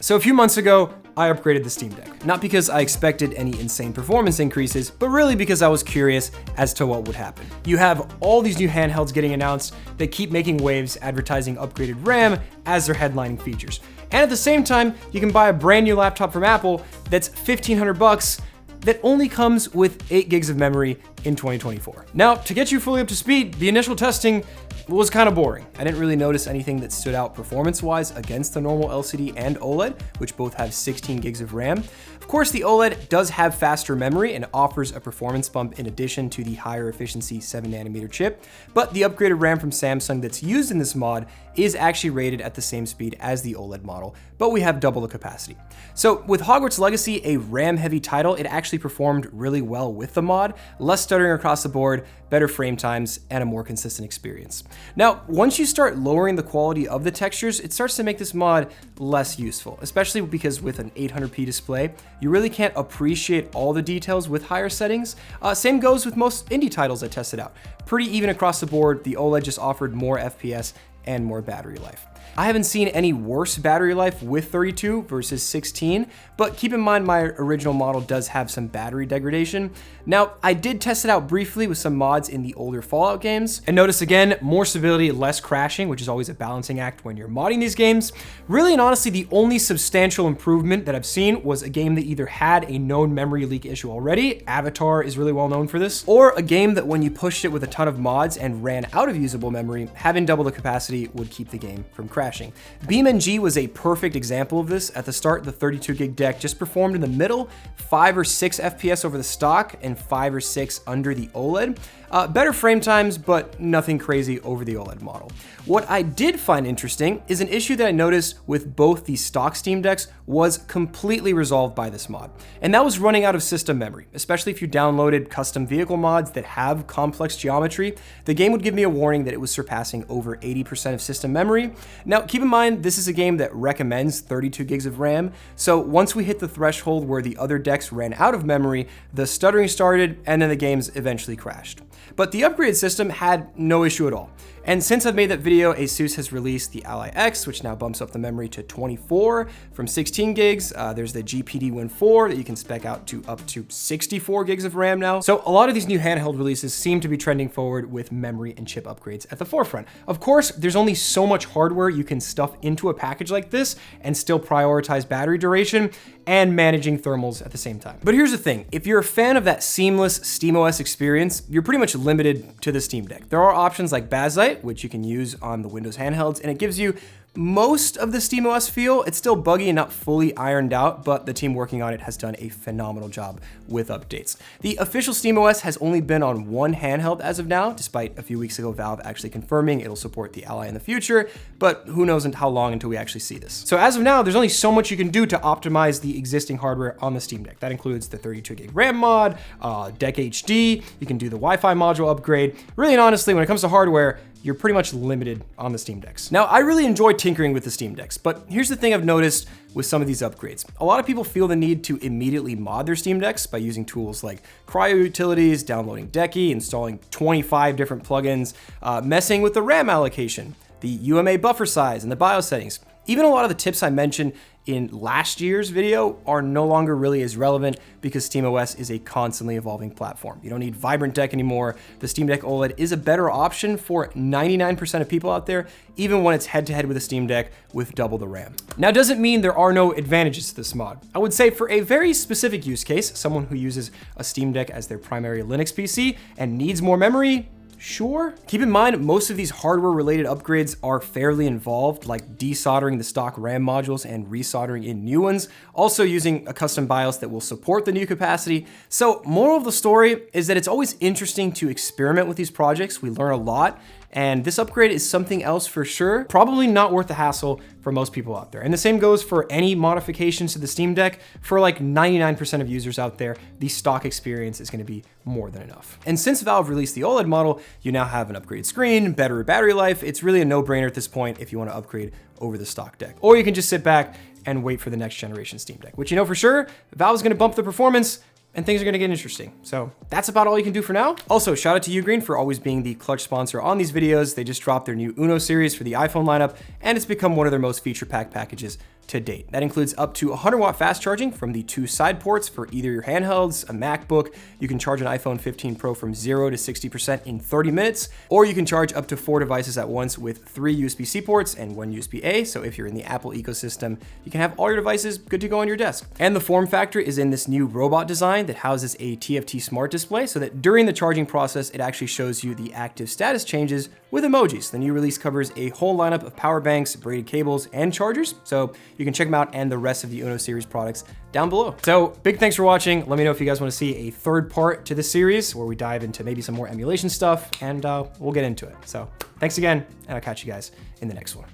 So a few months ago, I upgraded the Steam Deck. Not because I expected any insane performance increases, but really because I was curious as to what would happen. You have all these new handhelds getting announced that keep making waves advertising upgraded RAM as their headlining features. And at the same time, you can buy a brand new laptop from Apple that's $1,500 that only comes with 8 gigs of memory in 2024. Now, to get you fully up to speed, the initial testing was kind of boring. I didn't really notice anything that stood out performance-wise against the normal LCD and OLED, which both have 16 gigs of RAM. Of course, the OLED does have faster memory and offers a performance bump in addition to the higher efficiency 7nm chip, but the upgraded RAM from Samsung that's used in this mod is actually rated at the same speed as the OLED model, but we have double the capacity. So with Hogwarts Legacy, a RAM-heavy title, it actually performed really well with the mod, less stuttering across the board, better frame times, and a more consistent experience. Now, once you start lowering the quality of the textures, it starts to make this mod less useful, especially because with an 800p display, you really can't appreciate all the details with higher settings. Same goes with most indie titles I tested out. Pretty even across the board, the OLED just offered more FPS and more battery life. I haven't seen any worse battery life with 32 versus 16, but keep in mind my original model does have some battery degradation. Now, I did test it out briefly with some mods in the older Fallout games, and notice again, more stability, less crashing, which is always a balancing act when you're modding these games. Really and honestly, the only substantial improvement that I've seen was a game that either had a known memory leak issue already, Avatar is really well known for this, or a game that when you pushed it with a ton of mods and ran out of usable memory, having double the capacity would keep the game from crashing. BeamNG was a perfect example of this. At the start, the 32 gig deck just performed in the middle, 5 or 6 FPS over the stock and 5 or 6 under the OLED. Better frame times, but nothing crazy over the OLED model. What I did find interesting is an issue that I noticed with both the stock Steam Decks was completely resolved by this mod. And that was running out of system memory, especially if you downloaded custom vehicle mods that have complex geometry. The game would give me a warning that it was surpassing over 80% of system memory. Now, keep in mind, this is a game that recommends 32 gigs of RAM. So once we hit the threshold where the other decks ran out of memory, the stuttering started and then the games eventually crashed. But the upgraded system had no issue at all. And since I've made that video, Asus has released the Ally X, which now bumps up the memory to 24 from 16 gigs. There's the GPD Win 4 that you can spec out to up to 64 gigs of RAM now. So a lot of these new handheld releases seem to be trending forward with memory and chip upgrades at the forefront. Of course, there's only so much hardware you can stuff into a package like this and still prioritize battery duration and managing thermals at the same time. But here's the thing, if you're a fan of that seamless SteamOS experience, you're pretty much limited to the Steam Deck. There are options like Bazzite, which you can use on the Windows handhelds, and it gives you most of the SteamOS feel. It's still buggy and not fully ironed out, but the team working on it has done a phenomenal job with updates. The official SteamOS has only been on one handheld as of now, despite a few weeks ago Valve actually confirming it'll support the Ally in the future, but who knows how long until we actually see this. So as of now, there's only so much you can do to optimize the existing hardware on the Steam Deck. That includes the 32 gig RAM mod, Deck HD, you can do the Wi-Fi module upgrade. Really and honestly, when it comes to hardware, you're pretty much limited on the Steam Decks. Now, I really enjoy tinkering with the Steam Decks, but here's the thing I've noticed with some of these upgrades. A lot of people feel the need to immediately mod their Steam Decks by using tools like Cryo Utilities, downloading Decky, installing 25 different plugins, messing with the RAM allocation, the UMA buffer size, and the BIOS settings. Even a lot of the tips I mentioned in last year's video are no longer really as relevant because SteamOS is a constantly evolving platform. You don't need Vibrant Deck anymore. The Steam Deck OLED is a better option for 99% of people out there, even when it's head-to-head with a Steam Deck with double the RAM. Now, doesn't mean there are no advantages to this mod. I would say for a very specific use case, someone who uses a Steam Deck as their primary Linux PC and needs more memory, sure. Keep in mind, most of these hardware-related upgrades are fairly involved, like desoldering the stock RAM modules and resoldering in new ones, also using a custom BIOS that will support the new capacity. So, moral of the story is that it's always interesting to experiment with these projects. We learn a lot, and this upgrade is something else for sure. Probably not worth the hassle for most people out there. And the same goes for any modifications to the Steam Deck. For like 99% of users out there, the stock experience is gonna be more than enough. And since Valve released the OLED model, you now have an upgraded screen, better battery life. It's really a no-brainer at this point if you wanna upgrade over the stock deck. Or you can just sit back and wait for the next generation Steam Deck, which you know for sure, Valve's gonna bump the performance and things are gonna get interesting. So that's about all you can do for now. Also, shout out to Ugreen for always being the clutch sponsor on these videos. They just dropped their new Uno series for the iPhone lineup, and it's become one of their most feature-packed packages to date. That includes up to 100 watt fast charging from the 2 side ports for either your handhelds, a MacBook. You can charge an iPhone 15 Pro from 0 to 60% in 30 minutes, or you can charge up to 4 devices at once with 3 USB-C ports and 1 USB-A. So if you're in the Apple ecosystem, you can have all your devices good to go on your desk. And the form factor is in this new robot design that houses a TFT smart display so that during the charging process, it actually shows you the active status changes with emojis. The new release covers a whole lineup of power banks, braided cables, and chargers. So you can check them out and the rest of the Uno series products down below. So big thanks for watching. Let me know if you guys want to see a third part to this series where we dive into maybe some more emulation stuff, and we'll get into it. So thanks again, and I'll catch you guys in the next one.